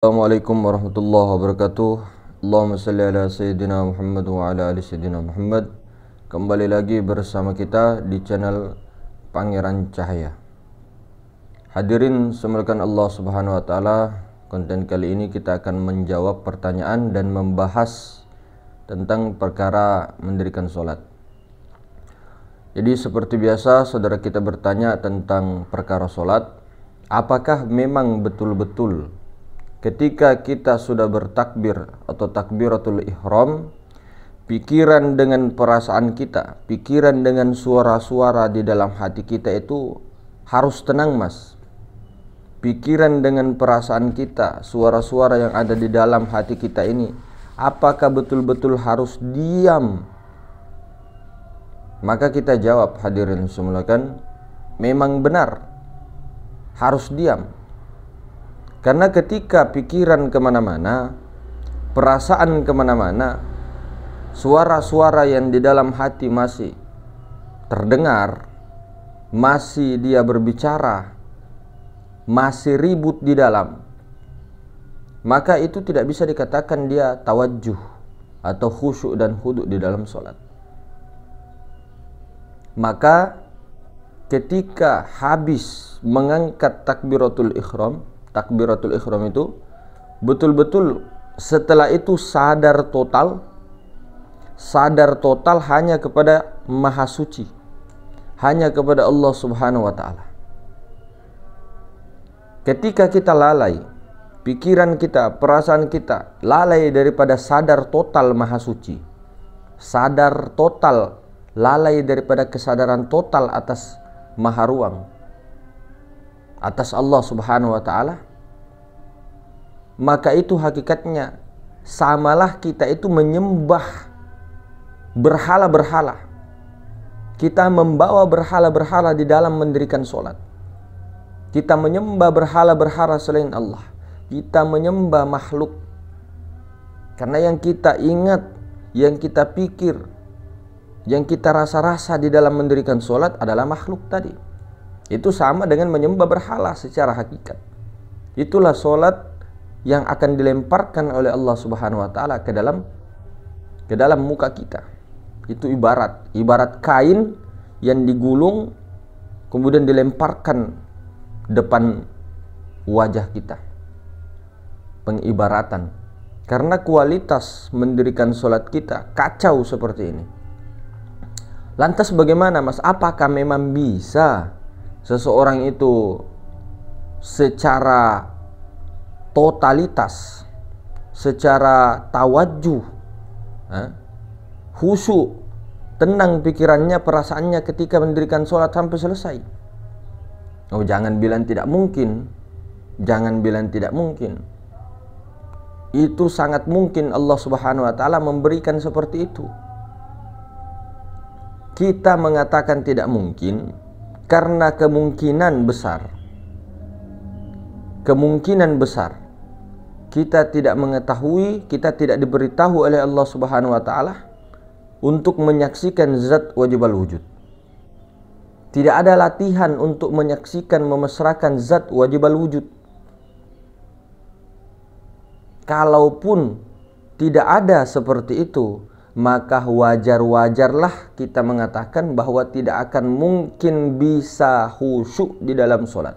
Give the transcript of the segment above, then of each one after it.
Assalamualaikum warahmatullahi wabarakatuh. Allahumma salli ala Sayyidina Muhammad wa ala ali Sayyidina Muhammad. Kembali lagi bersama kita di channel Pangeran Cahaya. Hadirin semuliakan Allah Subhanahu wa taala, konten kali ini kita akan menjawab pertanyaan dan membahas tentang perkara mendirikan sholat. Jadi seperti biasa saudara kita bertanya tentang perkara sholat, apakah memang betul-betul ketika kita sudah bertakbir atau takbiratul ihram, pikiran dengan perasaan kita, pikiran dengan suara-suara di dalam hati kita itu harus tenang, Mas. Pikiran dengan perasaan kita, suara-suara yang ada di dalam hati kita ini, apakah betul-betul harus diam? Maka kita jawab, hadirin semulakan, memang benar harus diam. Karena ketika pikiran kemana-mana, perasaan kemana-mana, suara-suara yang di dalam hati masih terdengar, masih dia berbicara, masih ribut di dalam, maka itu tidak bisa dikatakan dia tawajjuh atau khusyuk dan huduk di dalam sholat. Maka ketika habis mengangkat takbiratul ihram, takbiratul ihram itu betul-betul setelah itu sadar total hanya kepada Maha Suci, hanya kepada Allah Subhanahu wa taala. Ketika kita lalai, pikiran kita, perasaan kita lalai daripada sadar total Maha Suci, sadar total, lalai daripada kesadaran total atas Maha Ruang, atas Allah Subhanahu wa taala, maka itu hakikatnya samalah kita itu menyembah berhala-berhala. Kita membawa berhala-berhala di dalam mendirikan sholat. Kita menyembah berhala-berhala selain Allah. Kita menyembah makhluk. Karena yang kita ingat, yang kita pikir, yang kita rasa-rasa di dalam mendirikan sholat adalah makhluk tadi. Itu sama dengan menyembah berhala secara hakikat. Itulah sholat yang akan dilemparkan oleh Allah Subhanahu wa taala ke dalam muka kita. Itu ibarat kain yang digulung kemudian dilemparkan depan wajah kita. Pengibaratan. Karena kualitas mendirikan sholat kita kacau seperti ini. Lantas bagaimana, Mas? Apakah memang bisa seseorang itu secara totalitas, secara tawajjuh, khusyuk, tenang pikirannya, perasaannya ketika mendirikan sholat sampai selesai? Oh, jangan bilang tidak mungkin. Jangan bilang tidak mungkin. Itu sangat mungkin Allah Subhanahu wa taala memberikan seperti itu. Kita mengatakan tidak mungkin karena kemungkinan besar kita tidak mengetahui, kita tidak diberitahu oleh Allah Subhanahu wa taala untuk menyaksikan zat wajibal wujud. Tidak ada latihan untuk menyaksikan, memesrakan zat wajibal wujud. Kalaupun tidak ada seperti itu, maka wajar-wajarlah kita mengatakan bahwa tidak akan mungkin bisa khusyuk di dalam sholat.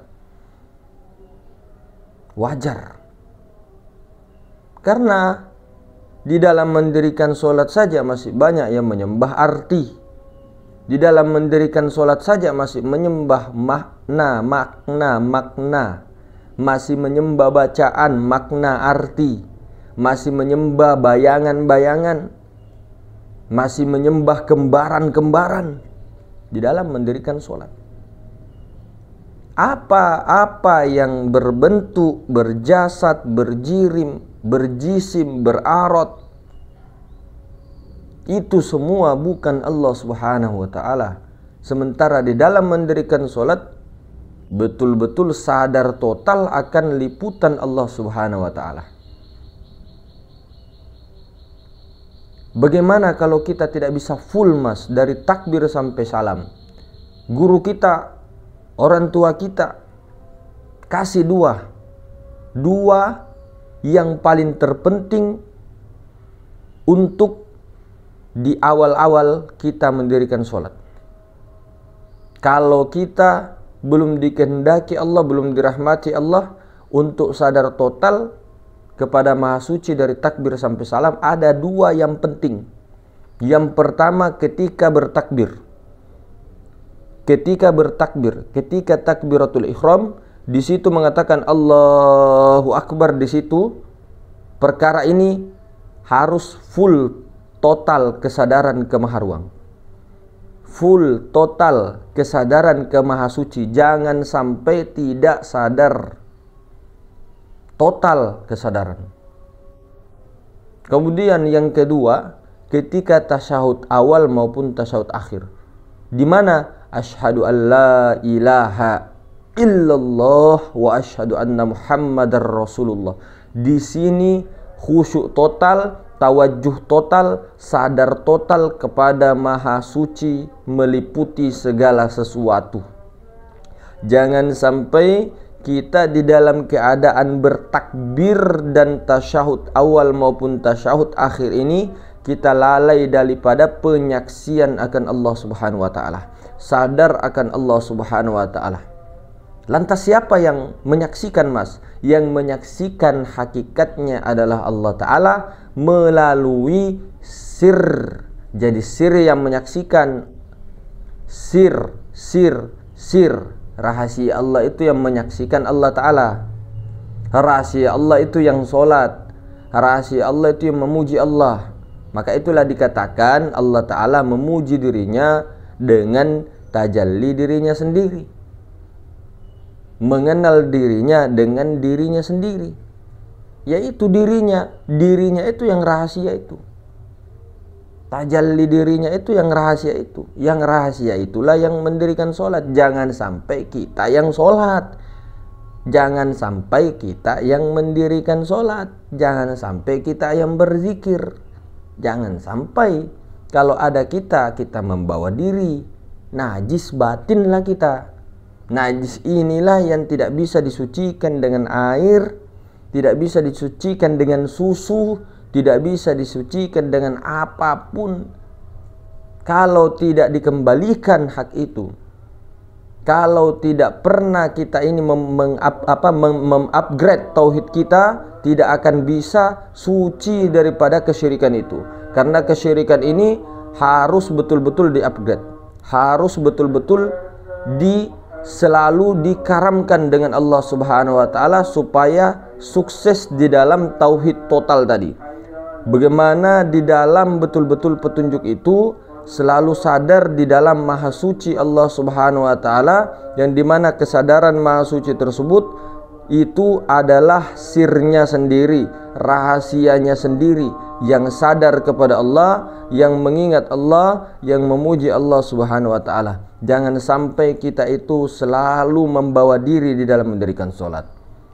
Wajar. Karena di dalam mendirikan sholat saja masih banyak yang menyembah arti. Di dalam mendirikan sholat saja masih menyembah makna. Masih menyembah bacaan, makna, arti. Masih menyembah bayangan-bayangan. Masih menyembah kembaran-kembaran di dalam mendirikan sholat. Apa-apa yang berbentuk, berjasad, berjirim, berjisim, berarot, itu semua bukan Allah Subhanahu wa taala. Sementara di dalam mendirikan sholat betul-betul sadar total akan liputan Allah Subhanahu wa taala. Bagaimana kalau kita tidak bisa full, Mas, dari takbir sampai salam? Guru kita, orang tua kita kasih dua yang paling terpenting untuk di awal-awal kita mendirikan sholat. Kalau kita belum dikehendaki Allah, belum dirahmati Allah untuk sadar total kepada Maha Suci dari takbir sampai salam, ada dua yang penting. Yang pertama ketika bertakbir. Ketika takbiratul ihram, di situ mengatakan Allahu Akbar, di situ perkara ini harus full total kesadaran ke Maha Ruang. Full total kesadaran ke Maha Suci. Jangan sampai tidak sadar. Total kesadaran. Kemudian yang kedua, ketika tasyahud awal maupun tasyahud akhir, di mana asyhadu an la ilaha illallah wa asyhadu anna muhammadar rasulullah. Di sini khusyuk total, tawajjuh total, sadar total kepada Maha Suci meliputi segala sesuatu. Jangan sampai kita di dalam keadaan bertakbir dan tasyahud awal maupun tasyahud akhir ini kita lalai daripada penyaksian akan Allah Subhanahu wa taala, sadar akan Allah Subhanahu wa taala. Lantas siapa yang menyaksikan, Mas? Yang menyaksikan hakikatnya adalah Allah Ta'ala melalui sir. Jadi sir yang menyaksikan. Sir. Rahasia Allah itu yang menyaksikan Allah Ta'ala. Rahasia Allah itu yang sholat. Rahasia Allah itu yang memuji Allah. Maka itulah dikatakan Allah Ta'ala memuji dirinya dengan tajalli dirinya sendiri, mengenal dirinya dengan dirinya sendiri, yaitu dirinya itu yang rahasia itu. Tajalli dirinya itu yang rahasia itu. Yang rahasia itulah yang mendirikan sholat. Jangan sampai kita yang sholat, jangan sampai kita yang mendirikan sholat, jangan sampai kita yang berzikir, jangan sampai kalau ada kita membawa diri najis batinlah kita. Najis inilah yang tidak bisa disucikan dengan air, tidak bisa disucikan dengan susu, tidak bisa disucikan dengan apapun. Kalau tidak dikembalikan hak itu, kalau tidak pernah kita ini mengupgrade tauhid kita, tidak akan bisa suci daripada kesyirikan itu. Karena kesyirikan ini harus betul-betul di-upgrade, harus betul-betul selalu dikaramkan dengan Allah Subhanahu wa taala supaya sukses di dalam tauhid total tadi. Bagaimana di dalam betul-betul petunjuk itu selalu sadar di dalam Maha Suci Allah Subhanahu wa taala, yang dimana kesadaran Maha Suci tersebut itu adalah sirnya sendiri, rahasianya sendiri, yang sadar kepada Allah, yang mengingat Allah, yang memuji Allah Subhanahu wa taala. Jangan sampai kita itu selalu membawa diri di dalam mendirikan sholat.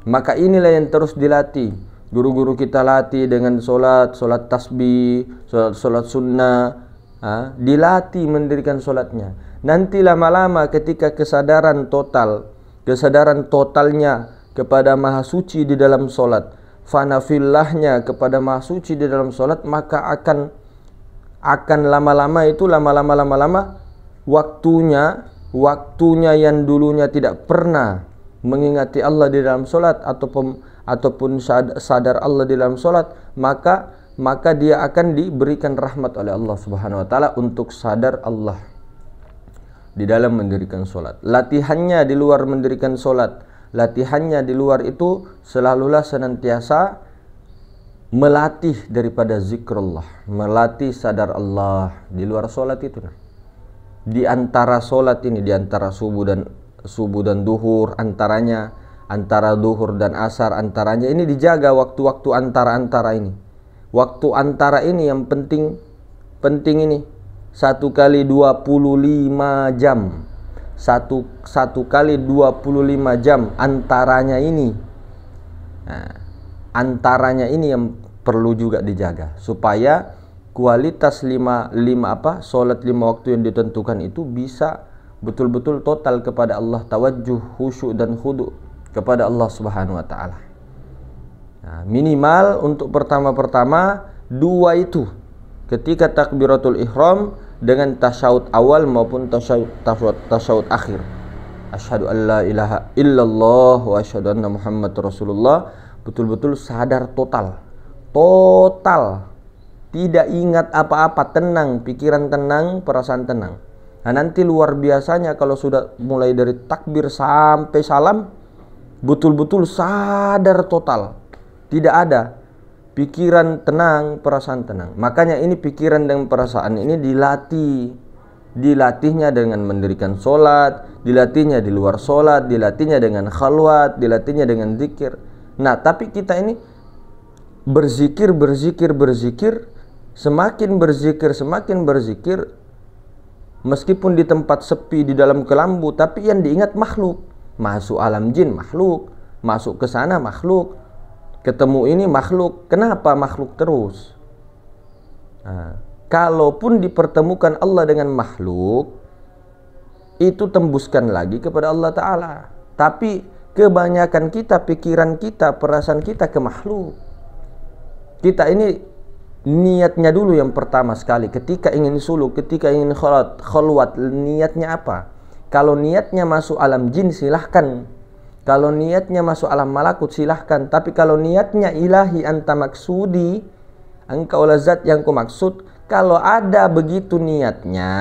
Maka inilah yang terus dilatih. Guru-guru kita latih dengan sholat tasbih, sholat sunnah, dilatih mendirikan sholatnya. Nanti lama-lama ketika kesadaran totalnya kepada Maha Suci di dalam sholat, fanafillahnya kepada Maha Suci di dalam sholat, maka akan lama-lama waktunya yang dulunya tidak pernah mengingati Allah di dalam sholat ataupun sadar Allah di dalam sholat, maka dia akan diberikan rahmat oleh Allah Subhanahu wa taala untuk sadar Allah di dalam mendirikan sholat. Latihannya di luar mendirikan sholat, latihannya di luar itu selalulah senantiasa melatih daripada zikrullah, melatih sadar Allah di luar sholat itu. Di antara sholat ini, di antara subuh dan duhur, antara duhur dan asar, antaranya ini dijaga waktu-waktu antara ini. Waktu antara ini yang penting ini. 1 kali 25 jam. Satu kali 25 jam antaranya ini. Nah, antaranya ini yang perlu juga dijaga supaya kualitas sholat 5 waktu yang ditentukan itu bisa betul-betul total kepada Allah, tawajjuh, khusyuk dan khudu kepada Allah Subhanahu wa taala. Nah, minimal untuk pertama-pertama dua itu, ketika takbiratul ihram dengan tasyahud awal maupun tasyahud akhir. Asyhadu an la ilaha illallah wa asyhadu anna Muhammad Rasulullah. Betul-betul sadar total. Tidak ingat apa-apa, tenang, pikiran tenang, perasaan tenang. Nah, nanti luar biasanya kalau sudah mulai dari takbir sampai salam, betul-betul sadar total. Tidak ada pikiran tenang, perasaan tenang. Makanya ini pikiran dan perasaan ini dilatihnya dengan mendirikan sholat, dilatihnya di luar sholat, dilatihnya dengan khalwat, dilatihnya dengan zikir. Nah, tapi kita ini berzikir, semakin berzikir, meskipun di tempat sepi, di dalam kelambu, tapi yang diingat makhluk. Masuk alam jin makhluk, masuk ke sana makhluk, ketemu ini makhluk. Kenapa makhluk terus? Nah, kalaupun dipertemukan Allah dengan makhluk, itu tembuskan lagi kepada Allah Ta'ala. Tapi kebanyakan kita, pikiran kita, perasaan kita ke makhluk. Kita ini niatnya dulu yang pertama sekali, ketika ingin suluk, ketika ingin khalwat, niatnya apa? Kalau niatnya masuk alam jin, silahkan. Kalau niatnya masuk alam malakut, silahkan. Tapi kalau niatnya ilahi anta maksudi, engkau zat yang ku maksud, kalau ada begitu niatnya,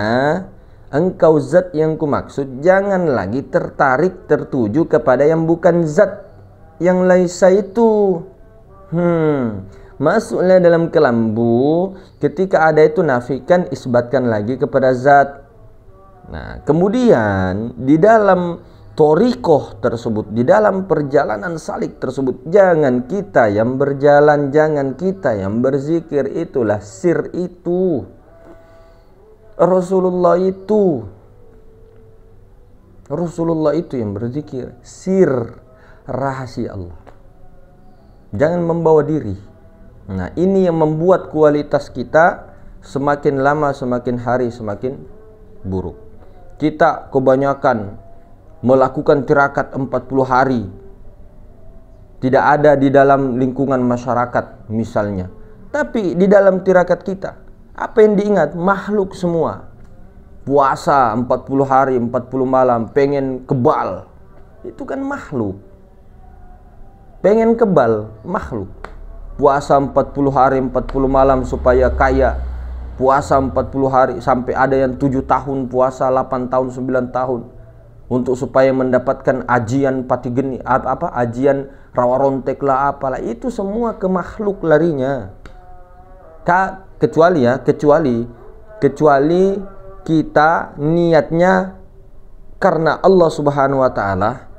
engkau zat yang ku maksud, jangan lagi tertarik, tertuju kepada yang bukan zat, yang laisa itu. Masuklah dalam kelambu, ketika ada itu nafikan, isbatkan lagi kepada zat. Nah, kemudian di dalam thoriqoh tersebut, di dalam perjalanan salik tersebut, jangan kita yang berjalan, jangan kita yang berzikir, itulah sir itu. Rasulullah itu yang berzikir, sir, rahasia Allah. Jangan membawa diri. Nah, ini yang membuat kualitas kita semakin lama, semakin hari, semakin buruk. Kita kebanyakan melakukan tirakat 40 hari. Tidak ada di dalam lingkungan masyarakat misalnya. Tapi di dalam tirakat kita, apa yang diingat? Makhluk semua. Puasa 40 hari, 40 malam, pengen kebal. Itu kan makhluk. Pengen kebal, makhluk. Puasa 40 hari 40 malam supaya kaya. Puasa 40 hari sampai ada yang 7 tahun puasa, 8 tahun, 9 tahun. Untuk supaya mendapatkan ajian pati geni, ajian rawa rontek lah apalah. Itu semua ke makhluk larinya. Kecuali kita niatnya karena Allah Subhanahu wa taala.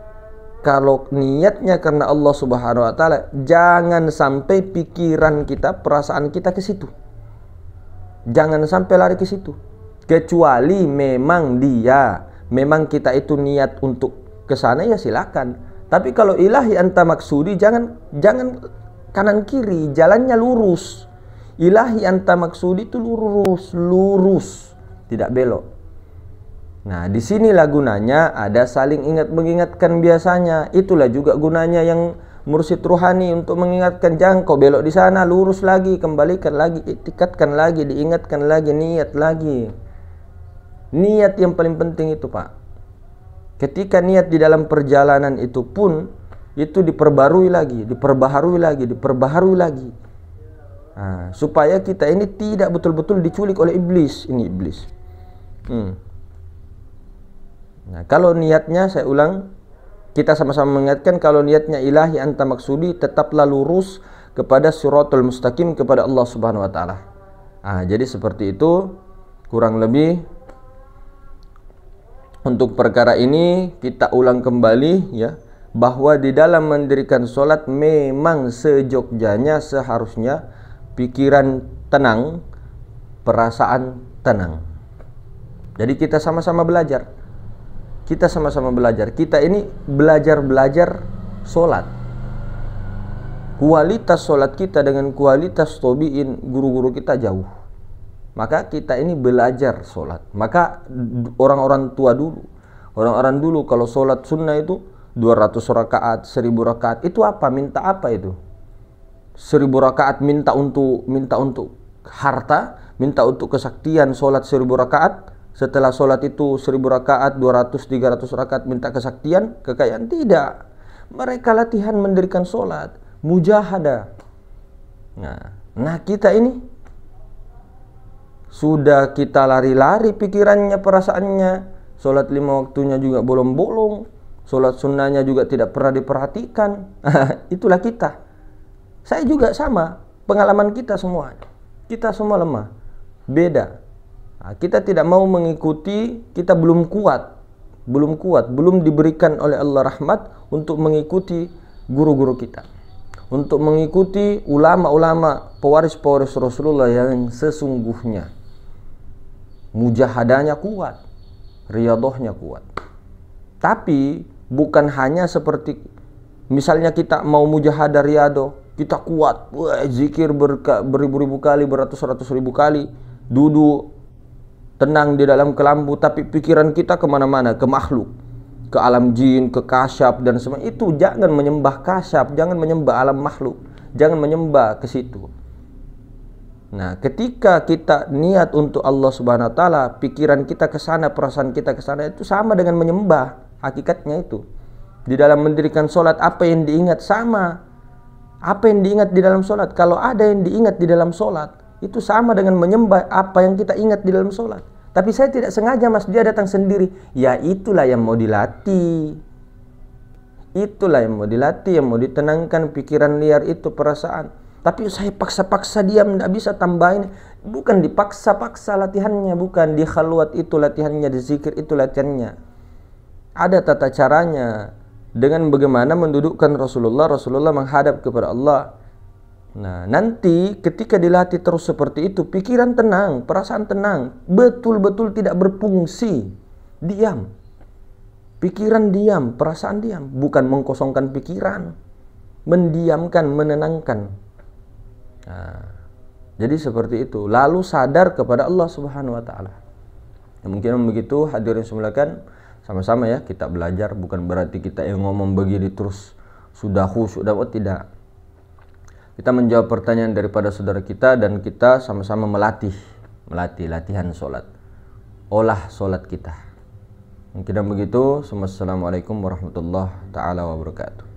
Kalau niatnya karena Allah Subhanahu wa taala, jangan sampai pikiran kita, perasaan kita ke situ. Jangan sampai lari ke situ. Kecuali memang kita itu niat untuk ke sana, ya silakan. Tapi kalau ilahi anta maksudi, jangan kanan kiri, jalannya lurus. Ilahi anta maksudi itu lurus, tidak belok. Nah, disinilah gunanya ada saling mengingatkan biasanya. Itulah juga gunanya yang mursyid ruhani, untuk mengingatkan, jangan kau belok di sana, lurus lagi, kembalikan lagi, itikatkan lagi, diingatkan lagi, niat lagi. Niat yang paling penting itu, Pak. Ketika niat di dalam perjalanan itu pun, itu diperbarui lagi. Nah, supaya kita ini tidak betul-betul diculik oleh iblis. Ini iblis. Nah, kalau niatnya, saya ulang, kita sama-sama mengingatkan, kalau niatnya ilahi anta maksudi, tetaplah lurus kepada siratul mustaqim, kepada Allah Subhanahu wa taala. Jadi seperti itu kurang lebih. Untuk perkara ini kita ulang kembali ya, bahwa di dalam mendirikan sholat memang sejogjanya, seharusnya pikiran tenang, perasaan tenang. Jadi kita sama-sama belajar. Kita ini belajar sholat. Kualitas sholat kita dengan kualitas tobiin guru-guru kita jauh. Maka kita ini belajar sholat. Maka orang-orang dulu kalau sholat sunnah itu 200 rakaat, 1000 rakaat. Itu apa? Minta apa itu? 1000 rakaat minta untuk harta, minta untuk kesaktian sholat 1000 rakaat, setelah sholat itu 1000 rakaat, 200-300 rakaat minta kesaktian, kekayaan. Tidak. Mereka latihan mendirikan sholat, mujahadah. Nah kita ini sudah kita lari-lari pikirannya, perasaannya. Sholat 5 waktunya juga bolong-bolong, sholat sunnahnya juga tidak pernah diperhatikan. Itulah kita. Saya juga sama, pengalaman kita semua. Kita semua lemah, beda. Kita tidak mau mengikuti, kita belum kuat, belum diberikan oleh Allah rahmat untuk mengikuti guru-guru kita, untuk mengikuti ulama-ulama pewaris-pewaris Rasulullah yang sesungguhnya. Mujahadahnya kuat, riyadhahnya kuat. Tapi bukan hanya seperti misalnya kita mau mujahadah riyadhah, kita kuat, zikir beribu-ribu kali, beratus-ratus ribu kali, duduk tenang di dalam kelambu, tapi pikiran kita kemana-mana, ke makhluk, ke alam jin, ke kasyaf dan semua itu. Jangan menyembah kasyaf, jangan menyembah alam makhluk, jangan menyembah ke situ. Nah, ketika kita niat untuk Allah Subhanahu wa taala, pikiran kita ke sana, perasaan kita ke sana, itu sama dengan menyembah. Hakikatnya itu. Di dalam mendirikan sholat, apa yang diingat sama. Apa yang diingat di dalam sholat, kalau ada yang diingat di dalam sholat, itu sama dengan menyembah apa yang kita ingat di dalam sholat. Tapi saya tidak sengaja, Mas, dia datang sendiri. Ya itulah yang mau dilatih. Itulah yang mau dilatih, yang mau ditenangkan pikiran liar itu, perasaan. Tapi saya paksa-paksa diam, tidak bisa tambahin. Bukan dipaksa-paksa latihannya, bukan di khalwat itu latihannya, di zikir itu latihannya. Ada tata caranya. Dengan bagaimana mendudukkan Rasulullah menghadap kepada Allah. Nah, nanti ketika dilatih terus seperti itu, pikiran tenang, perasaan tenang, betul-betul tidak berfungsi, diam. Pikiran diam, perasaan diam, bukan mengkosongkan pikiran, mendiamkan, menenangkan. Nah, jadi seperti itu. Lalu sadar kepada Allah Subhanahu wa taala. Mungkin begitu, hadirin semulakan, sama-sama ya kita belajar, bukan berarti kita yang ngomong begini terus sudah khusyuk, tidak. Kita menjawab pertanyaan daripada saudara kita dan kita sama-sama melatih latihan sholat. Olah sholat kita. Mungkin begitu. Assalamualaikum warahmatullahi taala wabarakatuh.